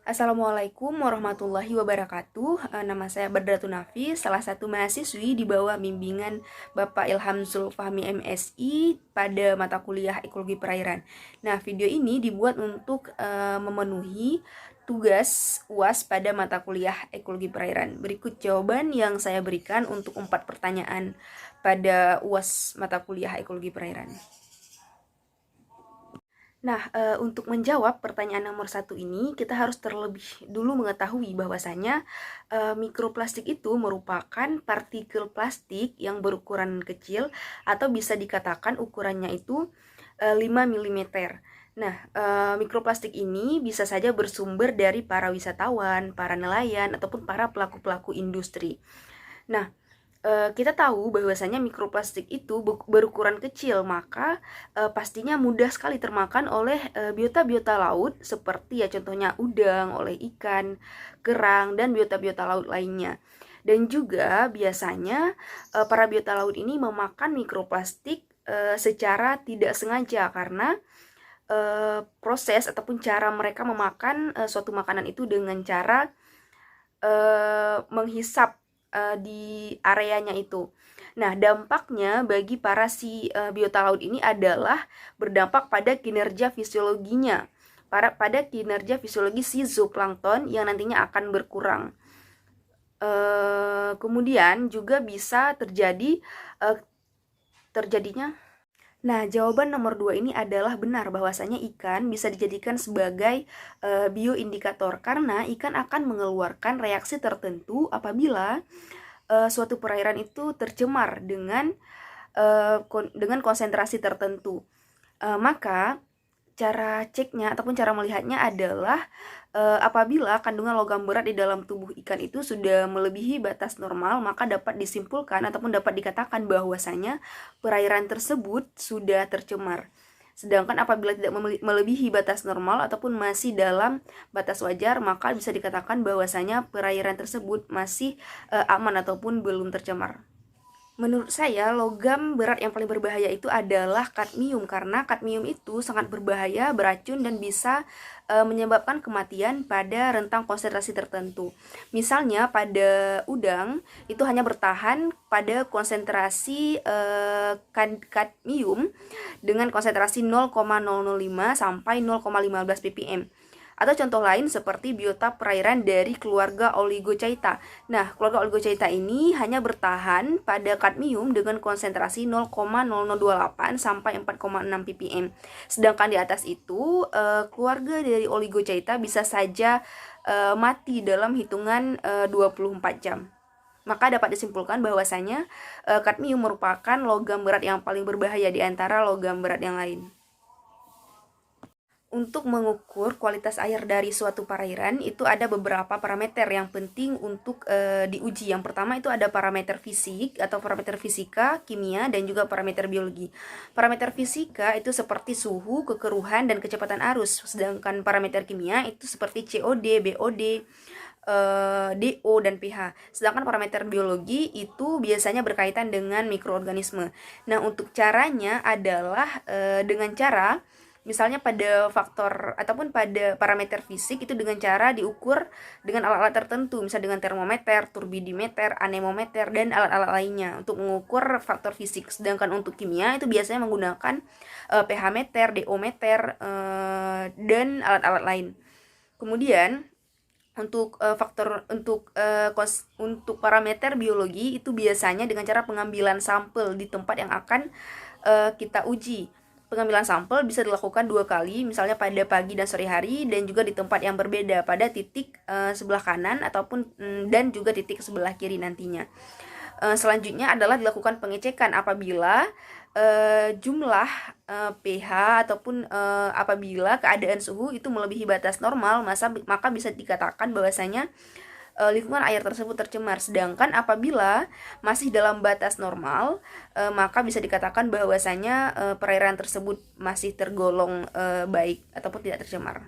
Assalamualaikum warahmatullahi wabarakatuh. Nama saya Badratu Nafi, salah satu mahasiswi di bawah bimbingan Bapak Ilham Zulfahmi MSI pada mata kuliah Ekologi Perairan. Nah, video ini dibuat untuk memenuhi tugas UAS pada mata kuliah Ekologi Perairan. Berikut jawaban yang saya berikan untuk 4 pertanyaan pada UAS mata kuliah Ekologi Perairan. Nah, untuk menjawab pertanyaan nomor 1 ini, kita harus terlebih dulu mengetahui bahwasanya mikroplastik itu merupakan partikel plastik yang berukuran kecil atau bisa dikatakan ukurannya itu 5 mm. Nah, mikroplastik ini bisa saja bersumber dari para wisatawan, para nelayan, ataupun para pelaku-pelaku industri. Nah, kita tahu bahwasanya mikroplastik itu berukuran kecil, maka pastinya mudah sekali termakan oleh biota-biota laut seperti ya contohnya udang, oleh ikan, kerang, dan biota-biota laut lainnya. Dan juga biasanya para biota laut ini memakan mikroplastik secara tidak sengaja karena proses ataupun cara mereka memakan suatu makanan itu dengan cara menghisap di areanya itu. Nah, dampaknya bagi para biota laut ini adalah berdampak pada kinerja fisiologinya, pada kinerja fisiologi si zooplankton yang nantinya akan berkurang. Kemudian juga bisa terjadinya. Nah, jawaban nomor 2 ini adalah benar bahwasanya ikan bisa dijadikan sebagai bioindikator karena ikan akan mengeluarkan reaksi tertentu apabila suatu perairan itu tercemar dengan konsentrasi tertentu. Maka cara ceknya ataupun cara melihatnya adalah apabila kandungan logam berat di dalam tubuh ikan itu sudah melebihi batas normal, maka dapat disimpulkan ataupun dapat dikatakan bahwasanya perairan tersebut sudah tercemar. Sedangkan apabila tidak melebihi batas normal ataupun masih dalam batas wajar, maka bisa dikatakan bahwasanya perairan tersebut masih aman ataupun belum tercemar. Menurut saya, logam berat yang paling berbahaya itu adalah kadmium karena kadmium itu sangat berbahaya, beracun, dan bisa menyebabkan kematian pada rentang konsentrasi tertentu. Misalnya pada udang itu hanya bertahan pada konsentrasi kadmium dengan konsentrasi 0,005 sampai 0,15 ppm. Atau contoh lain seperti biota perairan dari keluarga Oligochaeta. Nah, keluarga Oligochaeta ini hanya bertahan pada kadmium dengan konsentrasi 0,0028 sampai 4,6 ppm. Sedangkan di atas itu, keluarga dari Oligochaeta bisa saja mati dalam hitungan 24 jam. Maka dapat disimpulkan bahwasanya kadmium merupakan logam berat yang paling berbahaya di antara logam berat yang lain. Untuk mengukur kualitas air dari suatu perairan itu ada beberapa parameter yang penting untuk diuji. Yang pertama itu ada parameter fisik atau parameter fisika, kimia, dan juga parameter biologi. Parameter fisika itu seperti suhu, kekeruhan, dan kecepatan arus. Sedangkan parameter kimia itu seperti COD, BOD, DO, dan pH. Sedangkan parameter biologi itu biasanya berkaitan dengan mikroorganisme. Nah, untuk caranya adalah dengan cara misalnya pada faktor ataupun pada parameter fisik itu dengan cara diukur dengan alat-alat tertentu, misalnya dengan termometer, turbidimeter, anemometer, dan alat-alat lainnya untuk mengukur faktor fisik. Sedangkan untuk kimia itu biasanya menggunakan pH meter, DO meter, dan alat-alat lain. Kemudian untuk untuk parameter biologi itu biasanya dengan cara pengambilan sampel di tempat yang akan kita uji. Pengambilan sampel bisa dilakukan 2 kali, misalnya pada pagi dan sore hari, dan juga di tempat yang berbeda pada titik sebelah kanan ataupun dan juga titik sebelah kiri nantinya. Selanjutnya adalah dilakukan pengecekan apabila jumlah pH ataupun apabila keadaan suhu itu melebihi batas normal, maka bisa dikatakan bahwasanya lingkungan air tersebut tercemar. Sedangkan apabila masih dalam batas normal, maka bisa dikatakan bahwasanya perairan tersebut masih tergolong baik ataupun tidak tercemar.